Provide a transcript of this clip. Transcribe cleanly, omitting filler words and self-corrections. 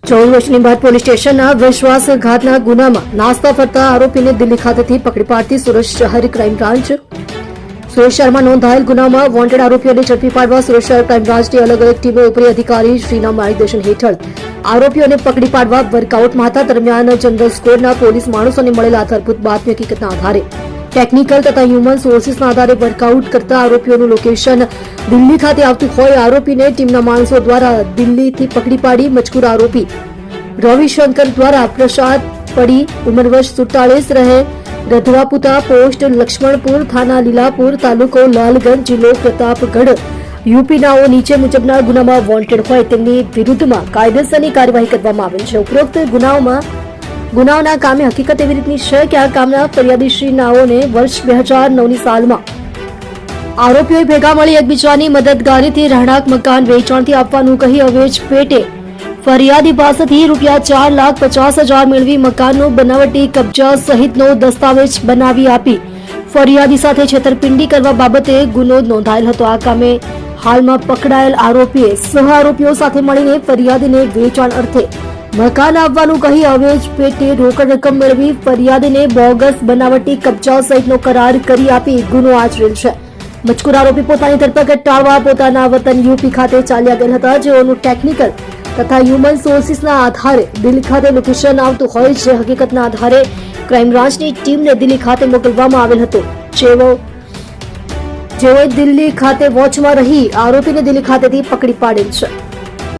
14 વર્ષની બાદ પોલીસ સ્ટેશનના વિશ્વાસઘાતના ગુનામાં નાસ્તા ફરતા આરોપીને દિલ્હી ખાતેથી પકડી પાડતી સુરત શહેર ક્રાઇમ બ્રાન્ચ. સુરત શહેરમાં નોંધાયેલ ગુનામાં વોન્ટેડ આરોપીઓને ઝડપી પાડવા સુરત શહેર ક્રાઇમ બ્રાન્ચની અલગ અલગ ટીમો ઉપરી અધિકારી શ્રીના માર્ગદર્શન હેઠળ આરોપીઓને પકડી પાડવા વર્કઆઉટમાં હતા. દરમિયાન જનરલ સ્કોડના પોલીસ માણસોને મળેલા આધારભૂત બાતમી હકીકતના આધારે ટેકનિકલ તથા હ્યુમન સોર્સિસના આધારે વર્કઆઉટ કરતા આરોપીઓનું લોકેશન દિલ્હી ખાતે આવતું હોય આરોપીને ટીમના માણસો દ્વારા દિલ્હીથી પકડી પાડી મજકૂર આરોપી રવિશંકર દ્વારા પ્રસાદ પડી ઉંમર વર્ષ 47 રહે રધવાપુતા પોસ્ટ લક્ષ્મણપુર થાના લીલાપુર તાલુકો લાલગંજ જિલ્લો પ્રતાપગઢ યુપીનાઓ નીચે મુજબના ગુનામાં વોન્ટેડ હોય તેમની વિરુદ્ધમાં કાયદેસરની કાર્યવાહી કરવામાં આવેલ છે. ઉપરોક્ત ગુનાઓના કામે હકીકત એવી રીતની છે કે આ કામના ફરિયાદી શ્રી નાઓને વર્ષ 2009ની સાલમાં આરોપીઓએ ભેગા મળી એકબીજાની મદદગારીથી રહેણાંક મકાન વેચાણથી આપવાનું કહી અવેજ પેટે ફરિયાદી પાસેથી ₹4,50,000 મેળવી મકાનનો બનાવટી કબજા સહિતનો દસ્તાવેજ બનાવી આપી ફરિયાદી સાથે છેતરપિંડી કરવા બાબતે ગુનો નોંધાયેલ હતો. આ કામે હાલમાં પકડાયેલ આરોપીએ સહ આરોપીઓ સાથે મળીને ફરિયાદીને વેચાણ અર્થે મકાન આપવાનું કહી અવેજ પેટે રોકડ રકમ મેળવી ફરિયાદીને બોગસ બનાવટી કબજા સહિતનો કરાર કરી આપી ગુનો આચરેલ છે. મજકૂર આરોપી પોતાની ધરપકડ ટાળવા પોતાના વતન યુપી ખાતે ચાલ્યા ગયેલ હતા, જેઓનું ટેકનિકલ તથા હ્યુમન સોર્સિસના આધારે દિલ્હી ખાતે લોકેશન આવતું હોય જે હકીકતના આધારે ક્રાઇમ બ્રાન્ચની ટીમને દિલ્હી ખાતે મોકલવામાં આવેલ હતો. જેઓએ દિલ્હી ખાતે વોચમાં રહી આરોપીને દિલ્હી ખાતેથી પકડી પાડેલ છે.